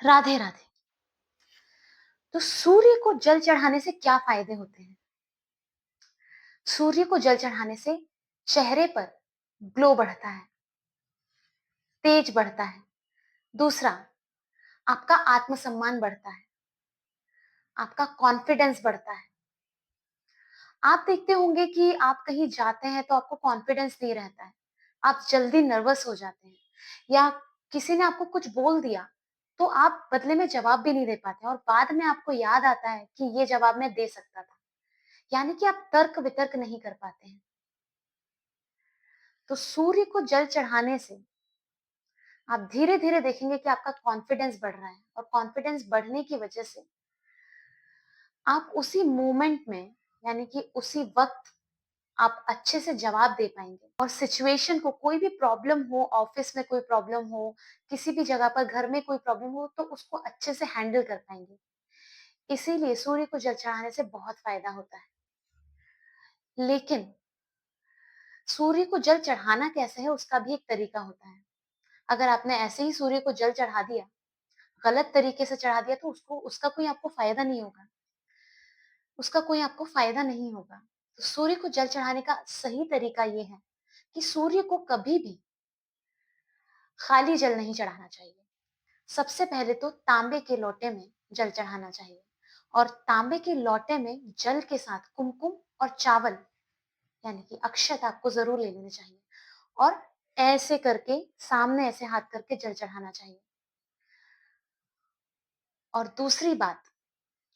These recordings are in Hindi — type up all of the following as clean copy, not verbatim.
राधे राधे। तो सूर्य को जल चढ़ाने से क्या फायदे होते हैं? सूर्य को जल चढ़ाने से चेहरे पर ग्लो बढ़ता है, तेज बढ़ता है। दूसरा, आपका आत्मसम्मान बढ़ता है, आपका कॉन्फिडेंस बढ़ता है। आप देखते होंगे कि आप कहीं जाते हैं तो आपको कॉन्फिडेंस नहीं रहता है। आप जल्दी नर्वस हो जाते हैं या किसी ने आपको कुछ बोल दिया, तो आप बदले में जवाब भी नहीं दे पाते और बाद में आपको याद आता है कि ये जवाब मैं दे सकता था। यानी कि आप तर्क-वितर्क नहीं कर पाते हैं। तो सूर्य को जल चढ़ाने से आप धीरे-धीरे देखेंगे कि आपका कॉन्फिडेंस बढ़ रहा है और कॉन्फिडेंस बढ़ने की वजह से आप उसी मोमेंट में यानी कि उसी वक़्त आप अच्छे से जवाब दे पाएँगे और सिचुएशन को कोई भी प्रॉब्लम हो, ऑफ़िस में कोई प्रॉब्लम हो, किसी भी जगह पर घर में कोई प्रॉब्लम हो, तो उसको अच्छे से हैंडल कर पाएँगे। इसीलिए सूर्य को जल चढ़ाने से बहुत फ़ायदा होता है। लेकिन सूर्य को जल चढ़ाना कैसे है उसका भी एक तरीका होता है। अगर आपने ऐसे ही सूर्य को जल चढ़ा दिया, गलत तरीके से चढ़ा दिया तो उसको उसका कोई आपको फ़ायदा नहीं होगा, उसका कोई आपको फ़ायदा नहीं होगा। तो सूर्य को जल चढ़ाने का सही तरीका ये है कि सूर्य को कभी भी खाली जल नहीं चढ़ाना चाहिए। सबसे पहले तो तांबे के लोटे में जल चढ़ाना चाहिए और तांबे के लोटे में जल के साथ कुमकुम और चावल यानी कि अक्षत आपको ज़रूर ले लेने चाहिए और ऐसे करके सामने ऐसे हाथ करके जल चढ़ाना चाहिए। और दूसरी बात,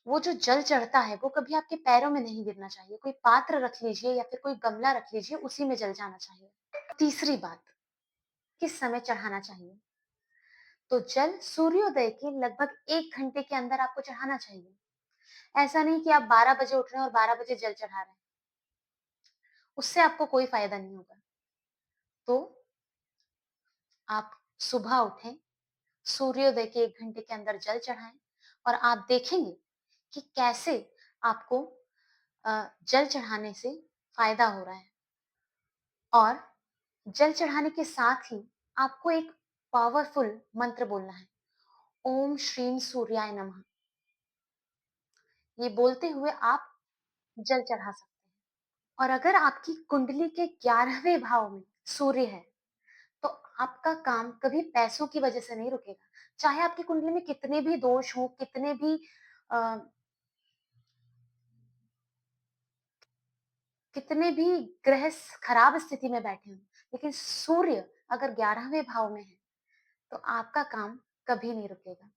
वो जो जल चढ़ता है वो कभी आपके पैरों में नहीं गिरना चाहिए। कोई पात्र रख लीजिए या फिर कोई गमला रख लीजिए, उसी में जल जाना चाहिए। तीसरी बात, किस समय चढ़ाना चाहिए? तो जल सूर्योदय के लगभग 1 घंटे के अंदर आपको चढ़ाना चाहिए। ऐसा नहीं कि आप 12 बजे उठ रहे हैं और 12 बजे जल चढ़ा रहे हैं, उससे आपको कोई फ़ायदा नहीं होगा। तो आप सुबह उठें, सूर्योदय के 1 घंटे के अंदर जल चढ़ाएँ और आप देखेंगे कि कैसे आपको जल चढ़ाने से फ़ायदा हो रहा है। और जल चढ़ाने के साथ ही आपको एक पावरफुल मंत्र बोलना है, ओम श्रीं सूर्याय नमः। ये बोलते हुए आप जल चढ़ा सकते हैं। और अगर आपकी कुंडली के 11वें भाव में सूर्य है, तो आपका काम कभी पैसों की वजह से नहीं रुकेगा। चाहे आपकी कुंडली में कितने भी दोष हों, कितने भी अ, कितने भी ग्रह खराब स्थिति में बैठे हों, लेकिन सूर्य अगर 11वें भाव में है, तो आपका काम कभी नहीं रुकेगा।